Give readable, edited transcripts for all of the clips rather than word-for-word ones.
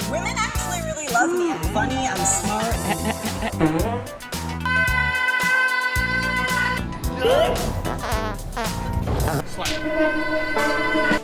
Women actually really love me. I'm funny, I'm smart.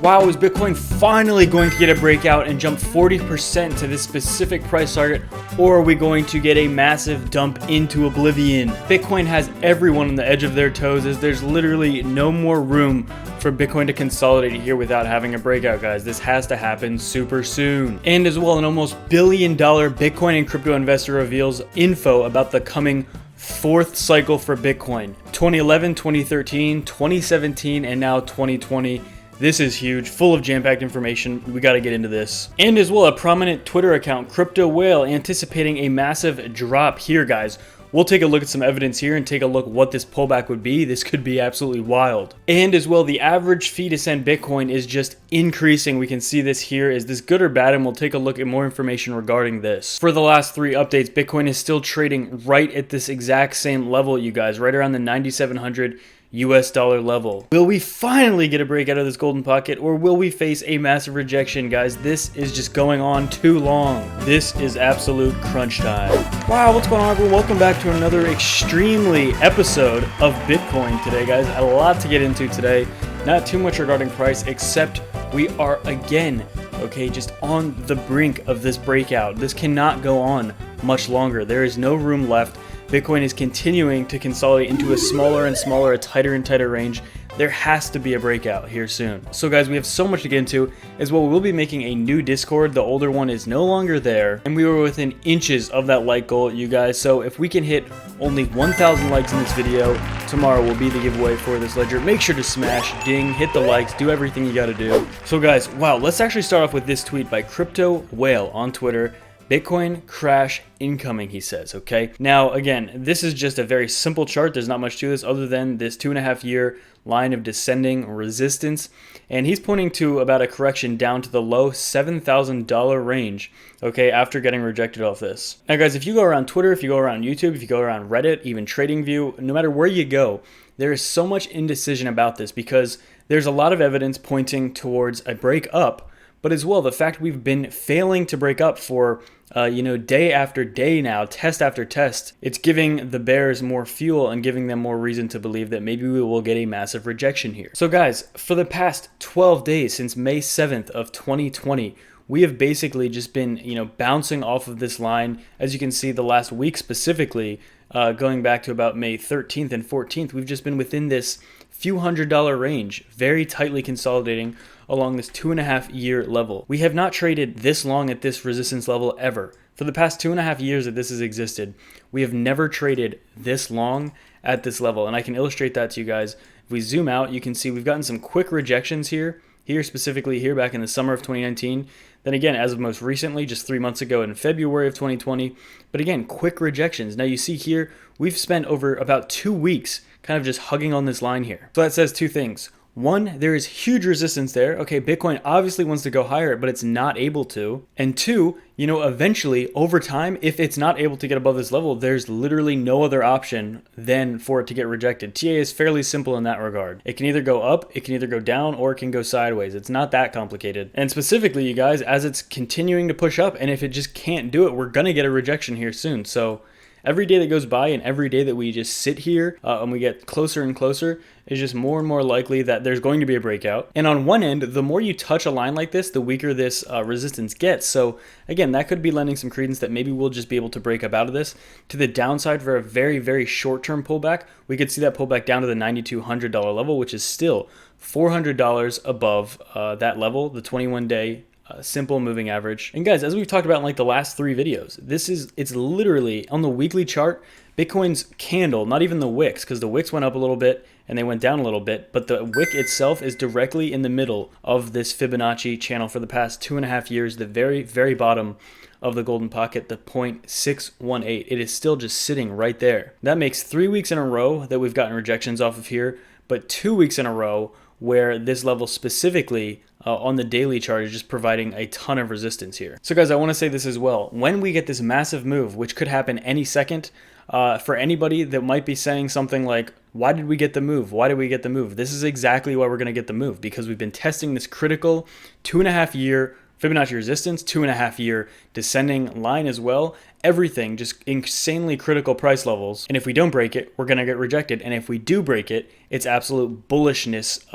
Wow, is Bitcoin finally going to get a breakout and jump 40% to this specific price target, or are we going to get a massive dump into oblivion? Bitcoin has everyone on the edge of their toes, as there's literally no more room for Bitcoin to consolidate here without having a breakout, guys. This has to happen super soon. And as well, an almost $1 billion Bitcoin and crypto investor reveals info about the coming fourth cycle for Bitcoin. 2011, 2013, 2017, and now 2020. This is huge, full of jam-packed information. We got to get into this. And as well, a prominent Twitter account, Crypto Whale, anticipating a massive drop here, guys. We'll take a look at some evidence here and take a look what this pullback would be. This could be absolutely wild. And as well, the average fee to send Bitcoin is just increasing. We can see this here. Is this good or bad? And we'll take a look at more information regarding this. For the last 3 updates, Bitcoin is still trading right at this exact same level, you guys, right around the 9,700 US dollar level. Will we finally get a break out of this golden pocket, or will we face a massive rejection, guys? This is just going on too long. This is absolute crunch time. Wow, what's going on, everyone? Welcome back to another extremely episode of Bitcoin today, guys. A lot to get into today. Not too much regarding price, except we are again, okay, just on the brink of this breakout. This cannot go on much longer. There is no room left. Bitcoin is continuing to consolidate into a smaller and smaller, a tighter and tighter range. There has to be a breakout here soon. So guys, we have so much to get into. As well, we will be making a new Discord. The older one is no longer there, and we were within inches of that like goal, you guys. So if we can hit only 1,000 likes in this video, tomorrow will be the giveaway for this ledger. Make sure to smash, ding, hit the likes, do everything you gotta do. So guys, wow, let's actually start off with this tweet by Crypto Whale on Twitter. Bitcoin crash incoming, he says, okay? Now, again, this is just a very simple chart. There's not much to this other than this 2.5-year line of descending resistance. And he's pointing to about a correction down to the low $7,000 range, okay, after getting rejected off this. Now, guys, if you go around Twitter, if you go around YouTube, if you go around Reddit, even TradingView, no matter where you go, there is so much indecision about this because there's a lot of evidence pointing towards a break up. But as well, the fact we've been failing to break up for, day after day now, test after test, it's giving the bears more fuel and giving them more reason to believe that maybe we will get a massive rejection here. So guys, for the past 12 days, since May 7th of 2020, we have basically just been, bouncing off of this line. As you can see, the last week specifically, going back to about May 13th and 14th, we've just been within this few $100 range, very tightly consolidating along this 2.5-year level. We have not traded this long at this resistance level ever. For the past 2.5 years that this has existed, we have never traded this long at this level. And I can illustrate that to you guys. If we zoom out, you can see we've gotten some quick rejections here specifically here back in the summer of 2019. Then again, as of most recently, just 3 months ago in February of 2020. But again, quick rejections. Now you see here, we've spent over about 2 weeks kind of just hugging on this line here. So that says 2 things. One, there is huge resistance there. Okay, Bitcoin obviously wants to go higher, but it's not able to. And 2, eventually, over time, if it's not able to get above this level, there's literally no other option than for it to get rejected. TA is fairly simple in that regard. It can either go up, it can either go down, or it can go sideways. It's not that complicated. And specifically, you guys, as it's continuing to push up, and if it just can't do it, we're gonna get a rejection here soon. So every day that goes by and every day that we just sit here and we get closer and closer is just more and more likely that there's going to be a breakout. And on one end, the more you touch a line like this, the weaker this resistance gets. So again, that could be lending some credence that maybe we'll just be able to break up out of this. To the downside for a very, very short-term pullback, we could see that pullback down to the $9,200 level, which is still $400 above that level, the 21-day simple moving average. And guys, as we've talked about in like the last 3 videos, it's literally on the weekly chart, Bitcoin's candle, not even the wicks, because the wicks went up a little bit and they went down a little bit, but the wick itself is directly in the middle of this Fibonacci channel for the past 2.5 years, the very, very bottom of the golden pocket, the 0.618. It is still just sitting right there. That makes 3 weeks in a row that we've gotten rejections off of here, but 2 weeks in a row where this level specifically on the daily chart is just providing a ton of resistance here. So guys, I want to say this as well. When we get this massive move, which could happen any second, for anybody that might be saying something like, why did we get the move? Why did we get the move? This is exactly why we're going to get the move, because we've been testing this critical 2.5 year Fibonacci resistance, 2.5 year descending line as well. Everything just insanely critical price levels. And if we don't break it, we're going to get rejected. And if we do break it, it's absolute bullishness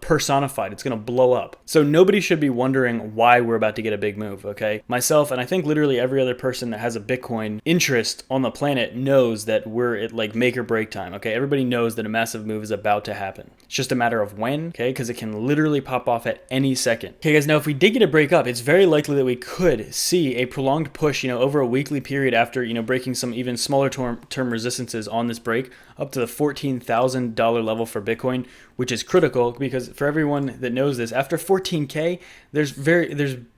personified. It's going to blow up. So nobody should be wondering why we're about to get a big move, okay? Myself, and I think literally every other person that has a Bitcoin interest on the planet knows that we're at like make or break time, okay? Everybody knows that a massive move is about to happen. It's just a matter of when, okay? Because it can literally pop off at any second. Okay, guys, now if we did get a break up, it's very likely that we could see a prolonged push, over a weekly period after, breaking some even smaller term resistances on this break up to the $14,000 level for Bitcoin, which is critical because for everyone that knows this, after 14K, there's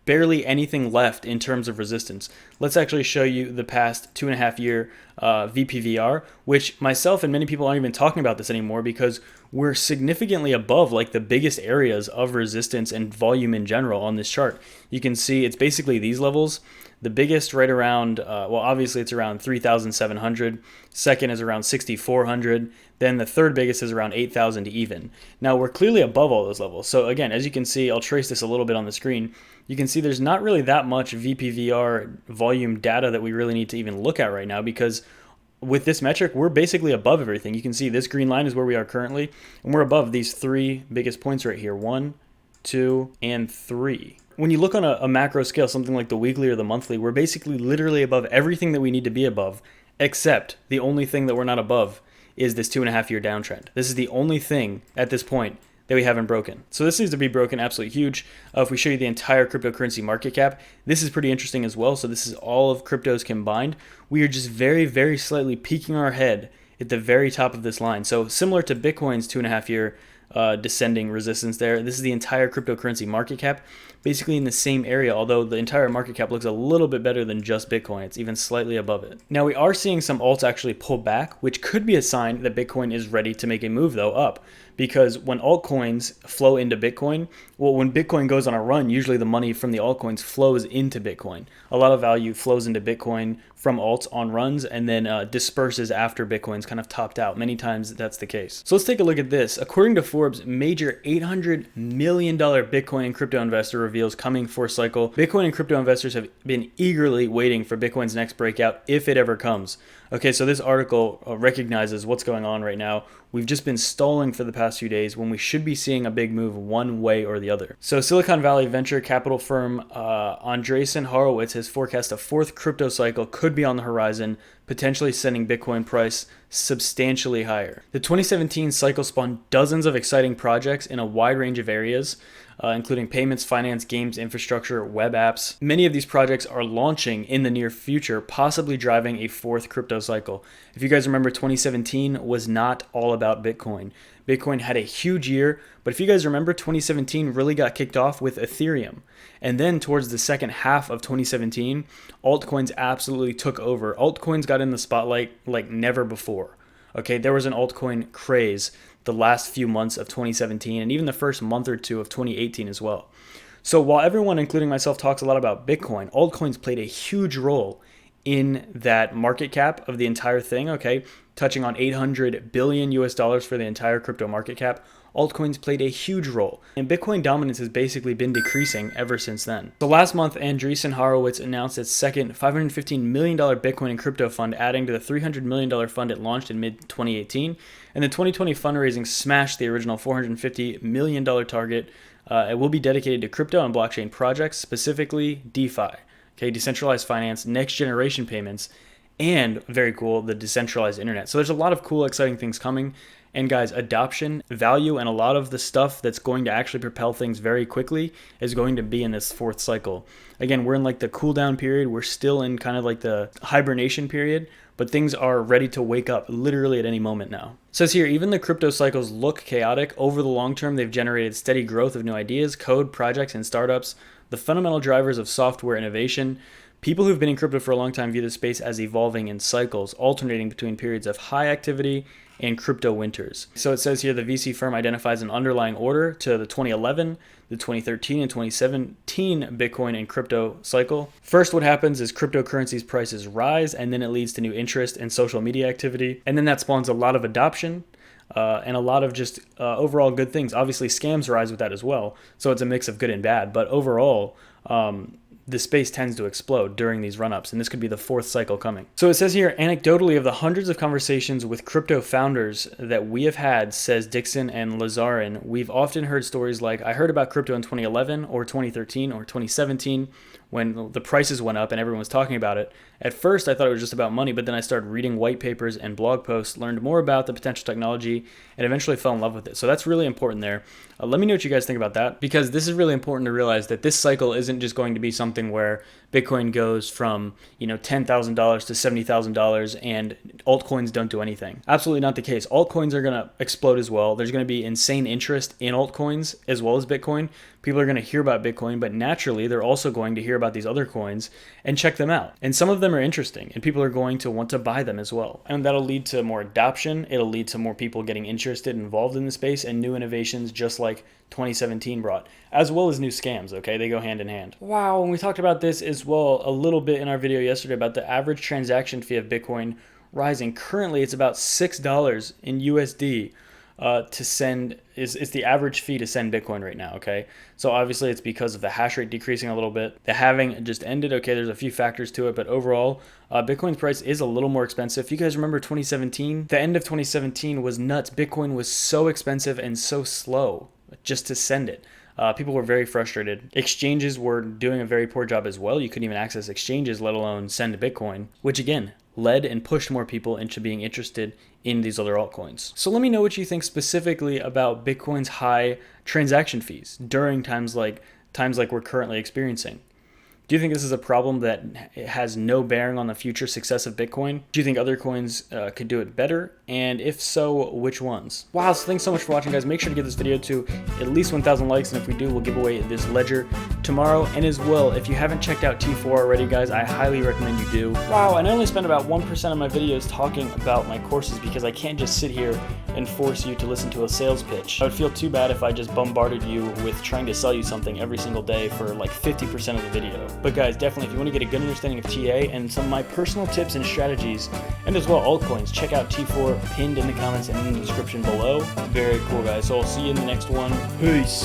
barely anything left in terms of resistance. Let's actually show you the past 2.5 year VPVR, which myself and many people aren't even talking about this anymore because we're significantly above like the biggest areas of resistance and volume in general on this chart. You can see it's basically these levels. The biggest right around, well, obviously it's around 3,700. Second is around 6,400. Then the third biggest is around 8,000 even. Now we're clearly above all those levels. So again, as you can see, I'll trace this a little bit on the screen. You can see there's not really that much VPVR volume data that we really need to even look at right now because with this metric, we're basically above everything. You can see this green line is where we are currently, and we're above these three biggest points right here, 1, 2, and 3. When you look on a macro scale, something like the weekly or the monthly, we're basically literally above everything that we need to be above, except the only thing that we're not above is this 2.5 year downtrend. This is the only thing at this point that we haven't broken. So this needs to be broken, absolutely huge. If we show you the entire cryptocurrency market cap, this is pretty interesting as well. So this is all of cryptos combined. We are just very, very slightly peeking our head at the very top of this line. So similar to Bitcoin's 2.5 year descending resistance there, this is the entire cryptocurrency market cap, basically in the same area, although the entire market cap looks a little bit better than just Bitcoin. It's even slightly above it. Now we are seeing some alts actually pull back, which could be a sign that Bitcoin is ready to make a move though up, because when altcoins flow into Bitcoin, well, when Bitcoin goes on a run, usually the money from the altcoins flows into Bitcoin. A lot of value flows into Bitcoin from alts on runs and then disperses after Bitcoin's kind of topped out. Many times that's the case. So let's take a look at this. According to Forbes, major $800 million Bitcoin and crypto investor reveals coming fourth cycle. Bitcoin and crypto investors have been eagerly waiting for Bitcoin's next breakout if it ever comes. Okay, so this article recognizes what's going on right now. We've just been stalling for the past few days when we should be seeing a big move one way or the other. So Silicon Valley venture capital firm Andreessen Horowitz has forecast a fourth crypto cycle could be on the horizon, potentially sending Bitcoin price substantially higher. The 2017 cycle spawned dozens of exciting projects in a wide range of areas, including payments, finance, games, infrastructure, web apps. Many of these projects are launching in the near future, possibly driving a fourth crypto cycle. If you guys remember, 2017 was not all about Bitcoin. Bitcoin had a huge year, but if you guys remember, 2017 really got kicked off with Ethereum. And then towards the second half of 2017, altcoins absolutely took over. Altcoins got in the spotlight like never before. Okay, there was an altcoin craze the last few months of 2017 and even the first month or two of 2018 as well. So while everyone, including myself, talks a lot about Bitcoin, altcoins played a huge role in that market cap of the entire thing, okay, touching on 800 billion US dollars for the entire crypto market cap. Altcoins played a huge role, and Bitcoin dominance has basically been decreasing ever since then. So last month, Andreessen Horowitz announced its second $515 million Bitcoin and crypto fund, adding to the $300 million fund it launched in mid-2018. And the 2020 fundraising smashed the original $450 million target. It will be dedicated to crypto and blockchain projects, specifically DeFi, okay, decentralized finance, next generation payments, and very cool, the decentralized internet. So there's a lot of cool, exciting things coming. And guys, adoption, value, and a lot of the stuff that's going to actually propel things very quickly is going to be in this fourth cycle. Again, we're in like the cool down period. We're still in kind of like the hibernation period, but things are ready to wake up literally at any moment now. It says here, even the crypto cycles look chaotic. Over the long term, they've generated steady growth of new ideas, code, projects, and startups. The fundamental drivers of software innovation. People who've been in crypto for a long time view the space as evolving in cycles, alternating between periods of high activity and crypto winters. So it says here the VC firm identifies an underlying order to the 2011, the 2013, and 2017 Bitcoin and crypto cycle. First, what happens is cryptocurrencies prices rise, and then it leads to new interest and social media activity. And then that spawns a lot of adoption and a lot of just overall good things. Obviously, scams rise with that as well. So it's a mix of good and bad. But overall, the space tends to explode during these run-ups, and this could be the fourth cycle coming. So it says here, anecdotally, of the hundreds of conversations with crypto founders that we have had, says Dixon and Lazarin, we've often heard stories like, I heard about crypto in 2011 or 2013 or 2017 when the prices went up and everyone was talking about it. At first, I thought it was just about money, but then I started reading white papers and blog posts, learned more about the potential technology, and eventually fell in love with it. So that's really important there. Let me know what you guys think about that, because this is really important to realize that this cycle isn't just going to be something where Bitcoin goes from, $10,000 to $70,000 and altcoins don't do anything. Absolutely not the case. Altcoins are going to explode as well. There's going to be insane interest in altcoins as well as Bitcoin. People are going to hear about Bitcoin, but naturally they're also going to hear about these other coins and check them out. And some of them are interesting and people are going to want to buy them as well. And that'll lead to more adoption. It'll lead to more people getting interested and involved in the space and new innovations just like 2017 brought, as well as new scams, okay? They go hand in hand. Wow, and we talked about this as well a little bit in our video yesterday about the average transaction fee of Bitcoin rising. Currently, it's about $6 in USD to send, it's the average fee to send Bitcoin right now, okay? So obviously it's because of the hash rate decreasing a little bit. The halving just ended, okay? There's a few factors to it, but overall, Bitcoin's price is a little more expensive. If you guys remember 2017, the end of 2017 was nuts. Bitcoin was so expensive and so slow just to send it. People were very frustrated. Exchanges were doing a very poor job as well. You couldn't even access exchanges, let alone send Bitcoin, which again, led and pushed more people into being interested in these other altcoins. So let me know what you think specifically about Bitcoin's high transaction fees during times like we're currently experiencing. Do you think this is a problem that has no bearing on the future success of Bitcoin? Do you think other coins could do it better? And if so, which ones? Wow, so thanks so much for watching, guys. Make sure to give this video to at least 1,000 likes, and if we do, we'll give away this ledger tomorrow. And as well, if you haven't checked out T4 already, guys, I highly recommend you do. Wow, and I only spend about 1% of my videos talking about my courses because I can't just sit here and force you to listen to a sales pitch. I would feel too bad if I just bombarded you with trying to sell you something every single day for like 50% of the video. But guys, definitely, if you want to get a good understanding of TA and some of my personal tips and strategies, and as well altcoins, check out T4 pinned in the comments and in the description below. Very cool, guys. So I'll see you in the next one. Peace.